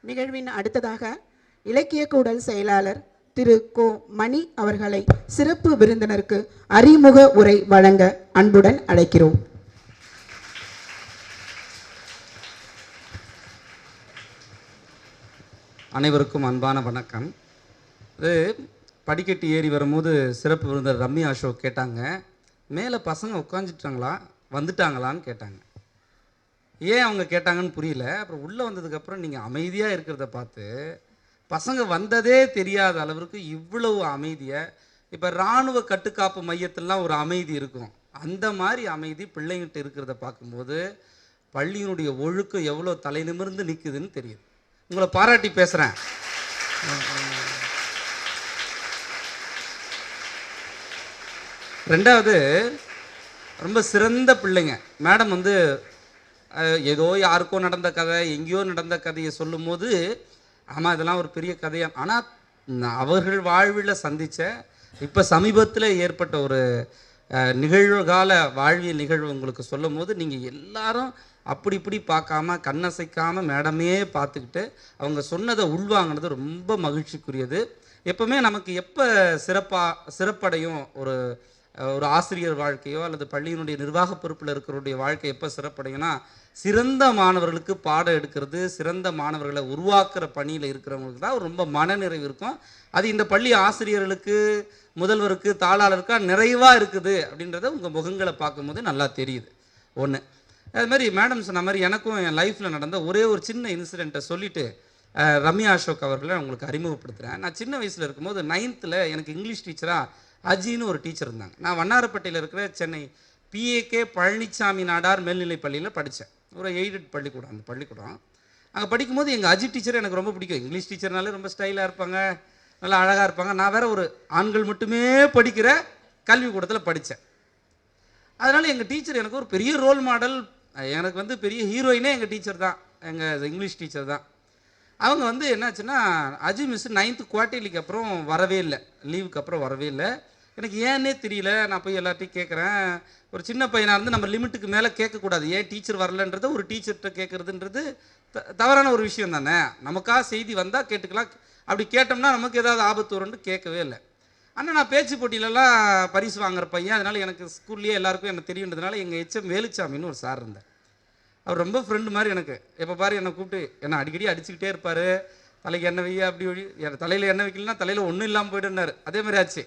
நிகழ்வின் அடுத்ததாக இலக்கிய கூடல் செயலாளர் திரு கோ மணி அவர்களை சிறப்பு விருந்தினருக்கு அறிமுக உரை வழங்க அன்புடன் அழைக்கிறோம். அனைவருக்கும் அன்பான வணக்கம். இது படிக்கட்டு ஏறி வரும்போது சிறப்பு விருந்தினர் ரம்யா அசோக் கேட்டாங்க, மேலே பசங்க உட்காந்துட்டாங்களா வந்துட்டாங்களான்னு கேட்டாங்க. ஏன் அவங்க கேட்டாங்கன்னு புரியல. அப்புறம் உள்ளே வந்ததுக்கப்புறம் நீங்கள் அமைதியாக இருக்கிறத பார்த்து பசங்க வந்ததே தெரியாத அளவிற்கு இவ்வளவு அமைதியாக, இப்போ இராணுவ கட்டுக்காப்பு மையத்திலாம் ஒரு அமைதி இருக்கும், அந்த மாதிரி அமைதி பிள்ளைங்கிட்ட இருக்கிறத பார்க்கும்போது பள்ளியினுடைய ஒழுக்கம் எவ்வளோ தலை நிமிர்ந்து நிற்குதுன்னு தெரியுது. உங்களை பாராட்டி பேசுகிறேன். ரெண்டாவது, ரொம்ப சிறந்த பிள்ளைங்க. மேடம் வந்து ஏதோ யாருக்கோ நடந்த கதை, எங்கேயோ நடந்த கதையை சொல்லும் போது ஆமாம் இதெல்லாம் ஒரு பெரிய கதையாக, ஆனால் அவர்கள் வாழ்வில் சந்தித்த இப்போ சமீபத்தில் ஏற்பட்ட ஒரு நிகழ்வுகால வாழ்வியல் நிகழ்வு உங்களுக்கு சொல்லும் போது நீங்கள் எல்லாரும் அப்படி இப்படி பார்க்காம கண்ணசைக்காமல் மேடமே பார்த்துக்கிட்டு அவங்க சொன்னதை உள்வாங்கினது ரொம்ப மகிழ்ச்சிக்குரியது. எப்போவுமே நமக்கு எப்போ சிறப்படையும் ஒரு ஆசிரியர் வாழ்க்கையோ அல்லது பள்ளியினுடைய நிர்வாக பொறுப்பில் இருக்கிறவருடைய வாழ்க்கை எப்போ சிறப்படையும்னா, சிறந்த மாணவர்களுக்கு பாடம் எடுக்கிறது, சிறந்த மாணவர்களை உருவாக்குற பணியில் இருக்கிறவங்களுக்கு தான் ரொம்ப மனநிறைவு இருக்கும். அது இந்த பள்ளி ஆசிரியர்களுக்கு, முதல்வருக்கு, தாளாளருக்கா நிறைவாக இருக்குது அப்படின்றத உங்கள் முகங்களை பார்க்கும்போது நல்லா தெரியுது. ஒன்று. அதுமாதிரி மேடம் சொன்ன மாதிரி எனக்கும் என் லைஃப்பில் நடந்த ஒரே ஒரு சின்ன இன்சிடெண்ட்டை சொல்லிவிட்டு ரம்யா அசோக் அவர்களை உங்களுக்கு அறிமுகப்படுத்துகிறேன். நான் சின்ன வயசில் இருக்கும்போது 9th எனக்கு இங்கிலீஷ் டீச்சராக அஜின்னு ஒரு டீச்சர் இருந்தாங்க. நான் வண்ணாரப்பேட்டையில் இருக்கிற சென்னை பிஏகே பழனிசாமி நாடார் மேல்நிலை பள்ளியில் படித்தேன். ஒரு எய்டட் பள்ளிக்கூடம். அந்த பள்ளிக்கூடம் அங்கே படிக்கும்போது எங்கள் அஜி டீச்சர் எனக்கு ரொம்ப பிடிக்கும். இங்கிலீஷ் டீச்சர்னாலே ரொம்ப ஸ்டைலாக இருப்பாங்க, நல்லா அழகாக இருப்பாங்க. நான் வேறு ஒரு ஆண்கள் மட்டுமே படிக்கிற கல்விக்கூடத்தில் படித்தேன். அதனால் எங்கள் டீச்சர் எனக்கு ஒரு பெரிய ரோல் மாடல். எனக்கு வந்து பெரிய ஹீரோயினே எங்கள் டீச்சர் தான், எங்கள் இங்கிலீஷ் டீச்சர் தான். அவங்க வந்து என்னாச்சுன்னா, அஜி மிஸ் 9th குவார்ட்டர்லிக்கு அப்புறம் வரவே இல்லை, லீவுக்கு அப்புறம் வரவே இல்லை. எனக்கு ஏன்னே தெரியல. நான் போய் எல்லாத்தையும் கேட்குறேன். ஒரு சின்ன பையனாக இருந்து நம்ம லிமிட்டுக்கு மேலே கேட்கக்கூடாது. ஏன் டீச்சர் வரலன்றதை ஒரு டீச்சர்கிட்ட கேட்குறதுன்றது தவறான ஒரு விஷயம் தானே. நமக்காக செய்தி வந்தால் கேட்டுக்கலாம். அப்படி கேட்டோம்னா நமக்கு ஏதாவது ஆபத்து வரும்னு கேட்கவே இல்லை. ஆனால் நான் பேச்சு போட்டியிலலாம் பரிசு வாங்குற பையன். அதனால் எனக்கு ஸ்கூல்லேயே எல்லாருக்கும் எனக்கு தெரியுன்றதுனால எங்கள் எச்எம் வேலுச்சாமின்னு ஒரு சார் இருந்தார். அவர் ரொம்ப ஃப்ரெண்டு மாதிரி எனக்கு. எப்போ பாரு என்னை கூப்பிட்டு என்னை அடிக்கடி அடிச்சுக்கிட்டே இருப்பார். தலைக்கு எண்ணெய் வைய அப்படி ஒழி, தலையில் எண்ணெய் வைக்கலன்னா தலையில் ஒன்றும் இல்லாமல் போய்ட்டுனார். அதே மாதிரி ஆச்சு.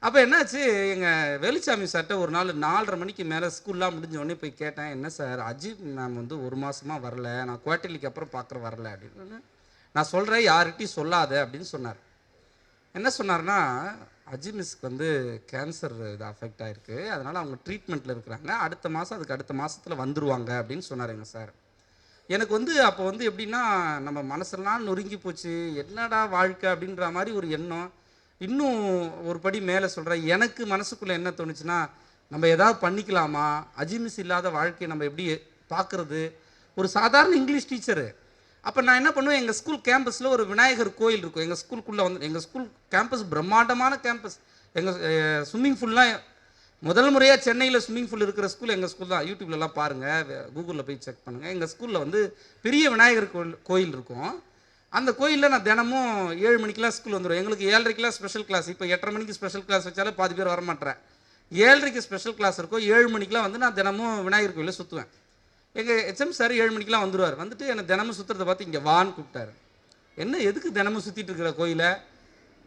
அப்போ என்னாச்சு, எங்கள் வேலுச்சாமி சார்கிட்ட ஒரு நாள் 4:30 மணிக்கு மேலே ஸ்கூல்லாம் முடிஞ்ச உடனே போய் கேட்டேன், என்ன சார் அஜித் மேம் வந்து 1 மாதமாக வரல, நான் குவார்ட்டர்லிக்கு அப்புறம் பார்க்குற வரல அப்படின்னு. நான் சொல்கிறேன் யார்கிட்டையும் சொல்லாத அப்படின்னு சொன்னார். என்ன சொன்னார்னா, அஜி மிஸ்க்கு வந்து கேன்சர் இது அஃபெக்ட் ஆகிருக்கு, அதனால் அவங்க ட்ரீட்மெண்ட்டில் இருக்கிறாங்க, அடுத்த மாதம் அதுக்கு அடுத்த மாதத்தில் வந்துடுவாங்க அப்படின்னு சொன்னார் எங்கள் சார். எனக்கு வந்து அப்போ வந்து எப்படின்னா, நம்ம மனசெல்லாம் நொறுங்கி போச்சு, என்னடா வாழ்க்கை அப்படின்ற மாதிரி ஒரு எண்ணம். இன்னும் ஒரு படி மேலே சொல்கிறேன், எனக்கு மனசுக்குள்ளே என்ன தோணுச்சுன்னா, நம்ம எதாவது பண்ணிக்கலாமா, அஜி மிஸ் இல்லாத வாழ்க்கையை நம்ம எப்படி பார்க்குறது. ஒரு சாதாரண இங்கிலீஷ் டீச்சரு. அப்போ நான் என்ன பண்ணுவேன், எங்கள் ஸ்கூல் கேம்பஸில் ஒரு விநாயகர் கோயில் இருக்கும். எங்கள் ஸ்கூலுக்குள்ளே வந்து எங்கள் ஸ்கூல் கேம்பஸ் பிரம்மாண்டமான கேம்பஸ். எங்கள் ஸ்விம்மிங் ஃபூல்லாம் முதல் முறையாக சென்னையில் ஸ்விம்மிங் ஃபூல் இருக்கிற ஸ்கூல் எங்கள் ஸ்கூல் தான். யூடியூப்லலாம் பாருங்கள், கூகுளில் போய் செக் பண்ணுங்கள். எங்கள் ஸ்கூலில் வந்து பெரிய விநாயகர் கோயில் இருக்கும். அந்த கோயிலில் நான் தினமும் 7 மணிக்கெலாம் ஸ்கூல் வந்துடும். எங்களுக்கு 7:30 ஸ்பெஷல் கிளாஸ். இப்போ 8:30 மணிக்கு ஸ்பெஷல் கிளாஸ் வச்சாலே பாதி பேர் வரமாட்டேன். 7:30 ஸ்பெஷல் கிளாஸ் இருக்கும். 7 மணிக்கெலாம் வந்து நான் தினமும் விநாயகர் கோயிலில் சுற்றுவேன். எங்கள் ஹெச்எம் சார் 7 மணிக்கெலாம் வந்துடுவார். வந்துட்டு என்னை தினமும் சுற்றுறதை பார்த்து இங்கே வான்னு கூப்பிட்டாரு. என்ன எதுக்கு தினமும் சுற்றிட்டு இருக்கிற கோயிலை?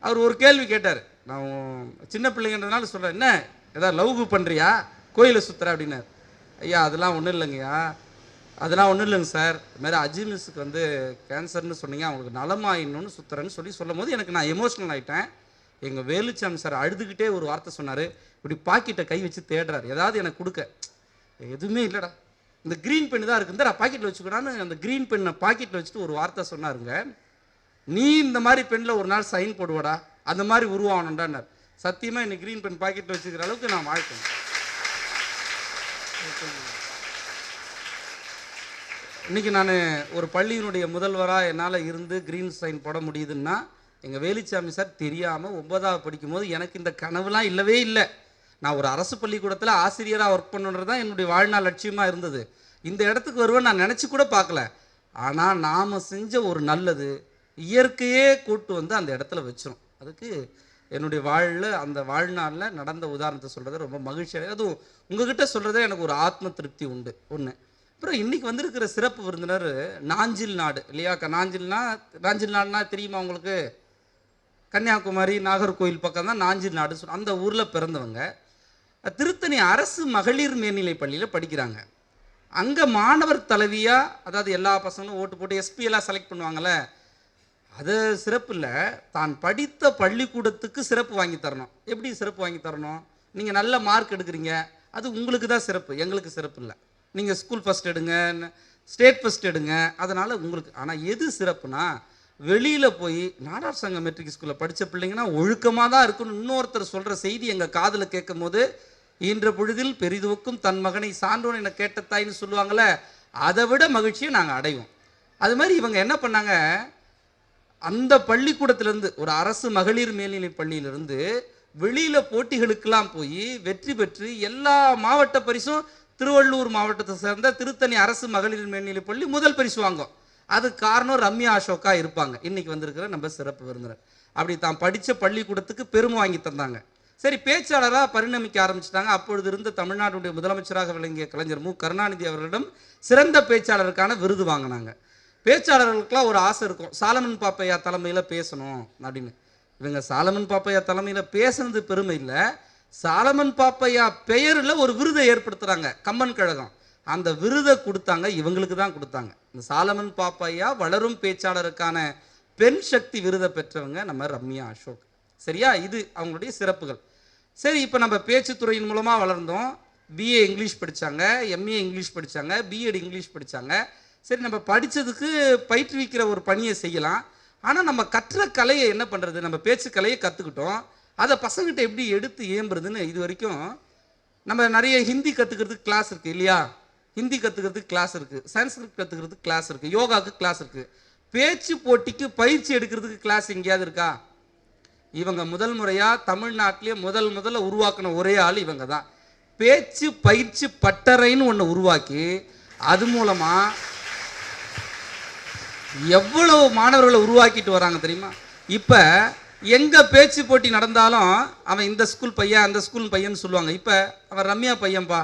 அவர் ஒரு கேள்வி கேட்டார். நான் சின்ன பிள்ளைங்கன்றதுனால சொல்கிறேன், என்ன ஏதாவது லவ் பண்ணுறியா கோயிலை சுற்றுற அப்படின்னார். ஐயா அதெல்லாம் ஒன்றும் இல்லைங்கய்யா, அதெல்லாம் ஒன்றும் இல்லைங்க சார், இதுமாதிரி அஜி மிஸ்ஸுக்கு வந்து கேன்சர்னு சொன்னீங்க, அவங்களுக்கு நலமாயிடணும்னு சுற்றுறேன்னு சொல்லும் போது எனக்கு நான் எமோஷ்னல் ஆகிட்டேன். எங்கள் வேலுச்சாமி சார் அழுதுகிட்டே ஒரு வார்த்தை சொன்னார். இப்படி பாக்கெட்டை கை வச்சு தேடுறாரு ஏதாவது எனக்கு கொடுக்க. எதுவுமே இல்லைடா, இந்த க்ரீன் பென் தான் இருக்குது, நான் பாக்கெட்டில் வச்சுக்கூடான்னு அந்த க்ரீன் பெண்ணை பாக்கெட்டில் வச்சுட்டு ஒரு வார்த்தை சொன்னாருங்க. நீ இந்த மாதிரி பெண்ணில் ஒரு நாள் சைன் போடுவாடா, அந்த மாதிரி உருவாகணுண்டான்னார். சத்தியமாக இன்னைக்கு க்ரீன் பென் பாக்கெட்டில் வச்சுக்கிற அளவுக்கு நான் வாழ்க்கேன். இன்றைக்கி நான் ஒரு பள்ளியினுடைய முதல்வராக என்னால் இருந்து க்ரீன் சைன் போட முடியுதுன்னா எங்கள் வேலுச்சாமி சார் தெரியாமல் 9வது படிக்கும்போது எனக்கு இந்த கனவுலாம் இல்லவே இல்லை. நான் ஒரு அரசு பள்ளிக்கூடத்தில் ஆசிரியராக ஒர்க் பண்ணுன்றது தான் என்னுடைய வாழ்நாள் லட்சியமாக இருந்தது. இந்த இடத்துக்கு வருவேன் நான் நினச்சி கூட பார்க்கல. ஆனால் நாம் செஞ்ச ஒரு நல்லது இயற்கையே கூட்டு வந்து அந்த இடத்துல வச்சிரும். அதுக்கு என்னுடைய அந்த வாழ்நாளில் நடந்த உதாரணத்தை சொல்கிறது ரொம்ப மகிழ்ச்சியாக, அதுவும் உங்ககிட்ட சொல்கிறதே எனக்கு ஒரு ஆத்ம திருப்தி உண்டு ஒன்று. அப்புறம் இன்றைக்கி வந்திருக்கிற சிறப்பு விருந்தினர் நாஞ்சில் நாடு இல்லையா? நாஞ்சில் நாடுனா தெரியுமா உங்களுக்கு? கன்னியாகுமரி நாகர்கோவில் பக்கம் தான் நாஞ்சில் நாடு. அந்த ஊரில் பிறந்தவங்க திருத்தணி அரசு மகளிர் மேல்நிலை பள்ளியில் படிக்கிறாங்க. அங்கே மாணவர் தலைவியாக, அதாவது எல்லா பசங்களும் ஓட்டு போட்டு எஸ்பி எல்லாம் செலக்ட் பண்ணுவாங்கள்ல, அது சிறப்பு இல்லை, தான் படித்த பள்ளிக்கூடத்துக்கு சிறப்பு வாங்கி தரணும். எப்படி சிறப்பு வாங்கி தரணும்? நீங்கள் நல்ல மார்க் எடுக்கிறீங்க, அது உங்களுக்கு தான் சிறப்பு, எங்களுக்கு சிறப்பு இல்லை. நீங்கள் ஸ்கூல் ஃபஸ்ட் எடுங்க, ஸ்டேட் ஃபஸ்ட் எடுங்க, அதனால் உங்களுக்கு. ஆனால் எது சிறப்புனா, வெளியில் போய் நாடார் சங்க மெட்ரிக் ஸ்கூலில் படித்த பிள்ளைங்கன்னா ஒழுக்கமாக தான் இருக்குன்னு இன்னொருத்தர் சொல்கிற செய்தி எங்கள் காதில் கேட்கும் போது, ஈன்ற பொழுதில் பெரிதுவக்கும் தன் மகனை சான்றோன் என கேட்ட தாயின்னு சொல்லுவாங்கள்ல, அதை விட மகிழ்ச்சியை நாங்கள் அடைவோம். அது மாதிரி இவங்க என்ன பண்ணாங்க, அந்த பள்ளிக்கூடத்திலேருந்து ஒரு அரசு மகளிர் மேல்நிலை பள்ளியிலிருந்து வெளியில் போட்டிகளுக்கெல்லாம் போய் வெற்றி பெற்று எல்லா மாவட்ட பரிசும் திருவள்ளூர் மாவட்டத்தை சேர்ந்த திருத்தணி அரசு மகளிர் மேல்நிலை பள்ளி முதல் பரிசு வாங்கும். அது காரணம் ரம்யா அசோகா இருப்பாங்க, இன்னைக்கு வந்திருக்கிற நம்ம சிறப்பு விருந்தினர். அப்படி தான் படித்த பள்ளிக்கூடத்துக்கு பெருமை வாங்கி தந்தாங்க. சரி, பேச்சாளராக பரிணமிக்க ஆரம்பிச்சிட்டாங்க. அப்பொழுது இருந்த தமிழ்நாட்டுடைய முதலமைச்சராக விளங்கிய கலைஞர் மு கருணாநிதி அவர்களிடம் சிறந்த பேச்சாளருக்கான விருது வாங்கினாங்க. பேச்சாளர்களுக்கெல்லாம் ஒரு ஆசை இருக்கும், சாலமன் பாப்பையா தலைமையில் பேசணும் அப்படின்னு. இவங்க சாலமன் பாப்பையா தலைமையில் பேசுனது பெருமை இல்லை, சாலமன் பாப்பையா பெயரில் ஒரு விருதை ஏற்படுத்துகிறாங்க கம்மன் கழகம். அந்த விருதை கொடுத்தாங்க, இவங்களுக்கு தான் கொடுத்தாங்க. இந்த சாலமன் பாப்பையா வளரும் பேச்சாளருக்கான பெண் சக்தி விருதை பெற்றவங்க நம்ம ரம்யா அசோக். சரியா? இது அவங்களுடைய சிறப்புகள். சரி, இப்போ நம்ம பேச்சுத்துறையின் மூலமாக வளர்ந்தோம். பிஏ இங்கிலீஷ் படித்தாங்க, எம்ஏ இங்கிலீஷ் படித்தாங்க, பிஎட் இங்கிலீஷ் படித்தாங்க. சரி, நம்ம படித்ததுக்கு பயிற்றுவிக்கிற ஒரு பணியை செய்யலாம். ஆனால் நம்ம கற்ற கலையை என்ன பண்ணுறது? நம்ம பேச்சு கலையை கற்றுக்கிட்டோம், அதை பசங்கிட்ட எப்படி எடுத்து ஏம்புறதுன்னு இது வரைக்கும் நம்ம நிறைய ஹிந்தி கற்றுக்கிறதுக்கு கிளாஸ் இருக்குது இல்லையா? ஹிந்தி கற்றுக்கிறதுக்கு கிளாஸ் இருக்குது, சன்ஸ்கிரிட் கற்றுக்கிறதுக்கு கிளாஸ் இருக்குது, யோகாவுக்கு கிளாஸ் இருக்குது. பேச்சு போட்டிக்கு பயிற்சி எடுக்கிறதுக்கு கிளாஸ் எங்கேயாவது இருக்கா? இவங்க முதல் முறையாக தமிழ்நாட்டிலே முதல்ல உருவாக்கின ஒரே ஆள் இவங்க தான். பேச்சு பயிற்சி பட்டறைன்னு ஒன்று உருவாக்கி அது மூலமாக எவ்வளவு மாணவர்களை உருவாக்கிட்டு வராங்க தெரியுமா? இப்போ எங்கே பேச்சு போட்டி நடந்தாலும் அவன் இந்த ஸ்கூல் பையன் அந்த ஸ்கூல் பையன்னு சொல்லுவாங்க. இப்போ அவன் ரம்யா பையன்பா,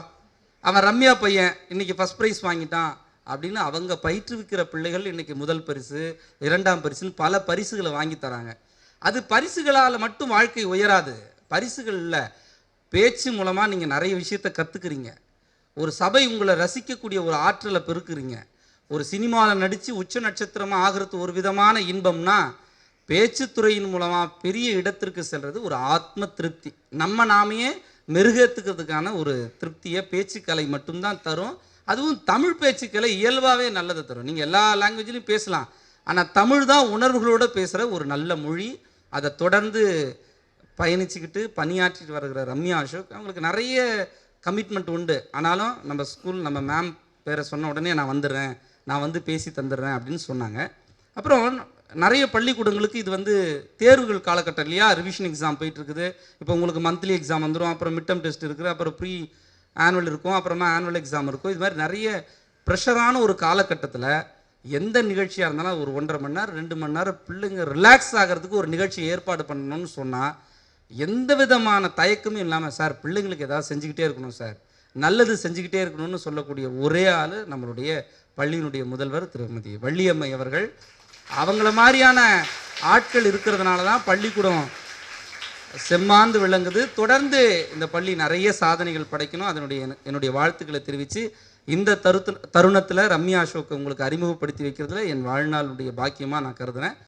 அவன் ரம்யா பையன் இன்னைக்கு ஃபஸ்ட் ப்ரைஸ் வாங்கிட்டான் அப்படின்னு அவங்க பயிற்றுவிக்கிற பிள்ளைகள் இன்னைக்கு முதல் பரிசு, இரண்டாம் பரிசுன்னு பல பரிசுகளை வாங்கி தராங்க. அது பரிசுகளால் மட்டும் வாழ்க்கை உயராது. பரிசுகள் இல்லை, பேச்சு மூலமாக நீங்கள் நிறைய விஷயத்தை கற்றுக்குறீங்க. ஒரு சபை உங்களை ரசிக்கக்கூடிய ஒரு ஆற்றலை பெருக்குறீங்க. ஒரு சினிமாவில் நடித்து உச்ச நட்சத்திரமாக ஆகிறது ஒரு விதமான இன்பம்னா, பேச்சுத்துறையின் மூலமாக பெரிய இடத்திற்கு செல்வது ஒரு ஆத்ம திருப்தி. நாமையே மெருகேற்றுக்கிறதுக்கான ஒரு திருப்தியை பேச்சுக்கலை மட்டும்தான் தரும். அதுவும் தமிழ் பேச்சுக்கலை இயல்பாகவே நல்லதை தரும். நீங்கள் எல்லா லாங்குவேஜ்லையும் பேசலாம், ஆனால் தமிழ் தான் உணர்வுகளோடு பேசுகிற ஒரு நல்ல மொழி. அதை தொடர்ந்து பயணிச்சுக்கிட்டு பணியாற்றிட்டு வருகிற ரம்யா அசோக், அவங்களுக்கு நிறைய கமிட்மெண்ட் உண்டு. ஆனாலும் நம்ம ஸ்கூல் நம்ம மேம் பேரை சொன்ன உடனே நான் வந்துடுறேன், நான் வந்து பேசி தந்துடுறேன் அப்படின்னு சொன்னாங்க. அப்புறம் நிறைய பள்ளிக்கூடங்களுக்கு இது தேர்வுகள் காலகட்டம் இல்லையா? ரிவிஷன் எக்ஸாம் போயிட்டுருக்குது. இப்போ உங்களுக்கு மந்த்லி எக்ஸாம் வந்துடும், அப்புறம் மிட் டேர்ம் டெஸ்ட் இருக்குது, அப்புறம் ப்ரீ ஆனுவல் இருக்கும், அப்புறமா ஆனுவல் எக்ஸாம் இருக்கும். இது மாதிரி நிறைய ப்ரெஷரான ஒரு காலகட்டத்தில் எந்த நிகழ்ச்சியாக இருந்தாலும் ஒரு 1.5 மணி நேரம் 2 மணி நேரம் பிள்ளைங்க ரிலாக்ஸ் ஆகிறதுக்கு ஒரு நிகழ்ச்சி ஏற்பாடு பண்ணணும்னு சொன்னால் எந்த விதமான தயக்கமும் இல்லாமல், சார் பிள்ளைங்களுக்கு ஏதாவது செஞ்சுக்கிட்டே இருக்கணும் சார், நல்லது செஞ்சுக்கிட்டே இருக்கணும்னு சொல்லக்கூடிய ஒரே ஆள் நம்மளுடைய பள்ளியினுடைய முதல்வர் திருமதி வள்ளியம்மை அவர்கள். அவங்கள மாதிரியான ஆட்கள் இருக்கிறதுனால தான் பள்ளிக்கூடம் செம்மாந்து விளங்குது. தொடர்ந்து இந்த பள்ளி நிறைய சாதனைகள் படைக்கணும். என்னுடைய வாழ்த்துக்களை தெரிவித்து இந்த தருணத்தில் ரம்யா அசோக் உங்களுக்கு அறிமுகப்படுத்தி வைக்கிறதுல என் வாழ்நாளுடைய பாக்கியமாக நான் கருதுகிறேன்.